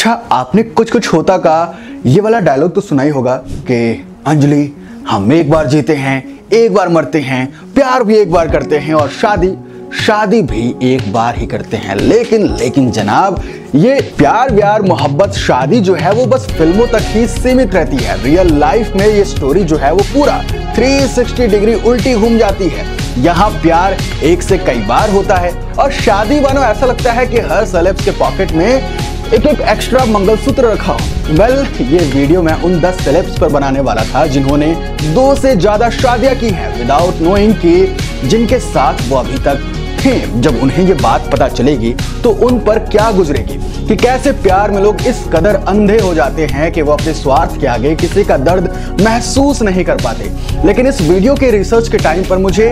अच्छा, आपने कुछ कुछ होता का ये वाला डायलॉग तो सुना ही होगा कि अंजलि, हम एक बार जीते हैं, एक बार मरते हैं, प्यार भी एक बार करते हैं और शादी भी एक बार ही करते हैं। लेकिन जनाब, ये प्यार व्यार मोहब्बत शादी जो है वो बस फिल्मों तक ही सीमित रहती है। रियल लाइफ में ये स्टोरी जो है वो पूरा 360 डिग्री उल्टी घूम जाती है। यहाँ प्यार एक से कई बार होता है और शादी मानो ऐसा लगता है कि हर सेलेब्स के पॉकेट में एक एक्स्ट्रा मंगलसूत्र रखा हो। ये वीडियो मैं उन 10 सेलेब्स पर बनाने वाला था जिन्होंने 2 से ज्यादा शादियां की हैं विदाउट नोइंग कि जिनके साथ वो अभी तक थे। जब उन्हें ये बात पता चलेगी तो उन पर क्या गुजरेगी कि कैसे प्यार में लोग इस कदर अंधे हो जाते हैं कि वो अपने स्वार्थ के आगे किसी का दर्द महसूस नहीं कर पाते। लेकिन इस वीडियो के रिसर्च के टाइम पर मुझे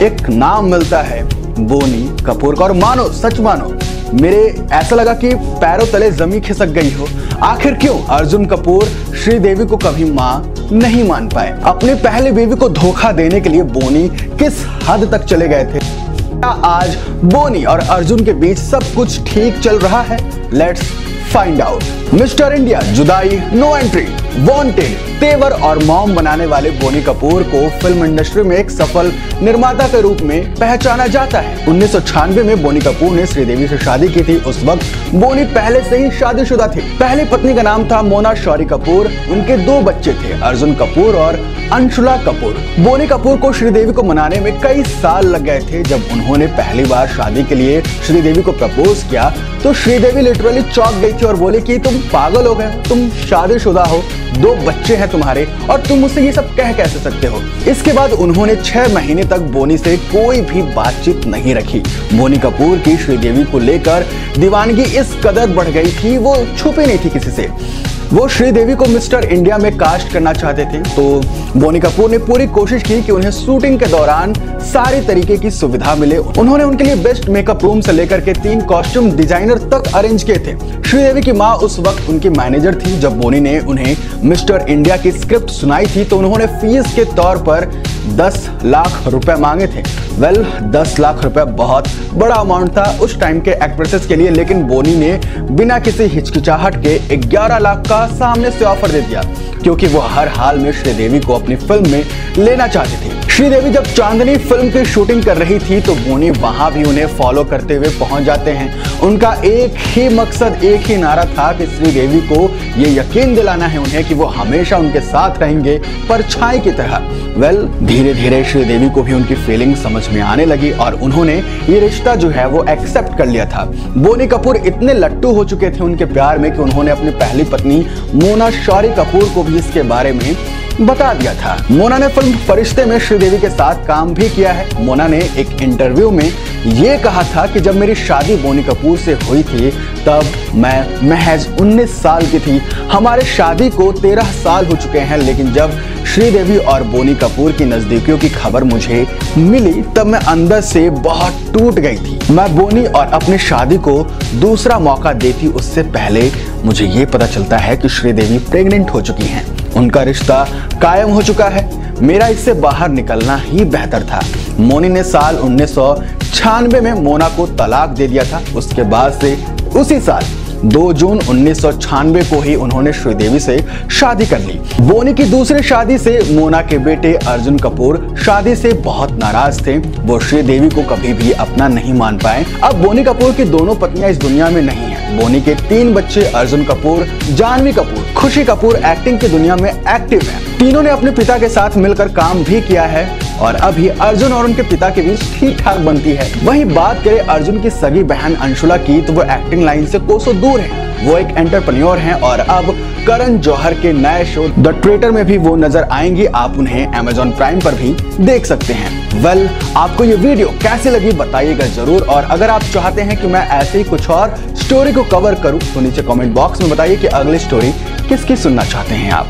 एक नाम मिलता है, बोनी कपूर का। और मानो, सच मानो, मेरे ऐसा लगा कि पैरों तले जमीन खिसक गई हो। आखिर क्यों अर्जुन कपूर श्रीदेवी को कभी मां नहीं मान पाए? अपनी पहली बीवी को धोखा देने के लिए बोनी किस हद तक चले गए थे? क्या आज बोनी और अर्जुन के बीच सब कुछ ठीक चल रहा है? Let's find out. Mister India, जुदाई, नो एंट्री, वांटेड, तेवर और मॉम बनाने वाले बोनी कपूर को फिल्म इंडस्ट्री में एक सफल निर्माता के रूप में पहचाना जाता है। 1996 में बोनी कपूर ने श्रीदेवी से शादी की थी। उस वक्त बोनी पहले से ही शादीशुदा थे। पहली पत्नी का नाम था मोना शौरी कपूर। उनके 2 बच्चे थे, अर्जुन कपूर और अंशुला कपूर। बोनी कपूर को श्रीदेवी को मनाने में कई साल लग गए थे। जब उन्होंने पहली बार शादी के लिए श्रीदेवी को प्रपोज किया तो श्रीदेवी लिटरली चौंक गई थी और बोली कि तुम पागल हो गए, तुम शादीशुदा हो, 2 बच्चे हैं तुम्हारे और तुम मुझसे ये सब कह कैसे सकते हो। इसके बाद उन्होंने 6 महीने तक बोनी से कोई भी बातचीत नहीं रखी। बोनी कपूर की श्रीदेवी को लेकर दीवानगी इस कदर बढ़ गई थी, वो छुपी नहीं थी किसी से। वो श्रीदेवी को मिस्टर इंडिया में कास्ट करना चाहते थे, तो बोनी कपूर ने पूरी कोशिश की कि उन्हें शूटिंग के दौरान सारी तरीके की सुविधा मिले। उन्होंने उनके लिए बेस्ट मेकअप रूम से लेकर के 3 कॉस्ट्यूम डिजाइनर तक अरेंज किए थे। श्रीदेवी की मां उस वक्त उनकी मैनेजर थी। जब बोनी ने उन्हें मिस्टर इंडिया की स्क्रिप्ट सुनाई थी तो उन्होंने फीस के तौर पर 10 लाख रुपए मांगे थे। 10 लाख रुपए बहुत बड़ा अमाउंट था उस टाइम के एक्ट्रेसेस के लिए, लेकिन बोनी ने बिना किसी हिचकिचाहट के 11 लाख का सामने से ऑफर दे दिया क्योंकि वो हर हाल में श्रीदेवी को अपनी फिल्म में लेना चाहती थी। श्रीदेवी जब चांदनी फिल्म की शूटिंग कर रही थी तो बोनी वहां भी उन्हें फॉलो करते हुए पहुंच जाते हैं। उनका एक ही मकसद, एक ही नारा था कि श्रीदेवी को ये यकीन दिलाना है उन्हें कि वो हमेशा उनके साथ रहेंगे, परछाई की तरह। धीरे धीरे श्रीदेवी को भी उनकी फीलिंग समझ में आने लगी और उन्होंने ये रिश्ता जो है वो एक्सेप्ट कर लिया था। बोनी कपूर इतने लट्टू हो चुके थे उनके प्यार में कि उन्होंने अपनी पहली पत्नी मोना शौरी कपूर को भी इसके बारे में बता दिया था। मोना ने फिल्म फरिश्ते में श्रीदेवी के साथ काम भी किया है। मोना ने एक इंटरव्यू में ये कहा था कि जब मेरी शादी बोनी कपूर से हुई थी तब मैं महज 19 साल की थी। हमारे शादी को 13 साल हो चुके हैं, लेकिन जब श्रीदेवी और बोनी कपूर की नजदीकियों की खबर मुझे मिली तब मैं अंदर से बहुत टूट गई थी। मैं बोनी और अपनी शादी को दूसरा मौका देती उससे पहले मुझे ये पता चलता है कि श्रीदेवी प्रेग्नेंट हो चुकी हैं। उनका रिश्ता कायम हो चुका है। मेरा इससे बाहर निकलना ही बेहतर था। मोनी ने साल 1996 में मोना को तलाक दे दिया था। उसके बाद से उसी साल 2 जून 1996 को ही उन्होंने श्रीदेवी से शादी कर ली। बोनी की दूसरी शादी से मोना के बेटे अर्जुन कपूर शादी से बहुत नाराज थे। वो श्रीदेवी को कभी भी अपना नहीं मान पाए। अब बोनी कपूर की दोनों पत्नियां इस दुनिया में नहीं है। बोनी के 3 बच्चे अर्जुन कपूर, जानवी कपूर, खुशी कपूर एक्टिंग की दुनिया में एक्टिव हैं। तीनों ने अपने पिता के साथ मिलकर काम भी किया है और अभी अर्जुन और उनके पिता के बीच ठीक ठाक बनती है। वहीं बात करें अर्जुन की सगी बहन अंशुला की तो वो एक्टिंग लाइन से कोसों दूर है। वो एक एंटरप्रेन्योर हैं और अब करण जौहर के नए शो द ट्रेटर में भी वो नजर आएंगी। आप उन्हें Amazon प्राइम पर भी देख सकते हैं। आपको ये वीडियो कैसी लगी बताइएगा जरूर, और अगर आप चाहते हैं कि मैं ऐसे ही कुछ और स्टोरी को कवर करूं तो नीचे कमेंट बॉक्स में बताइए कि अगली स्टोरी किसकी सुनना चाहते हैं आप।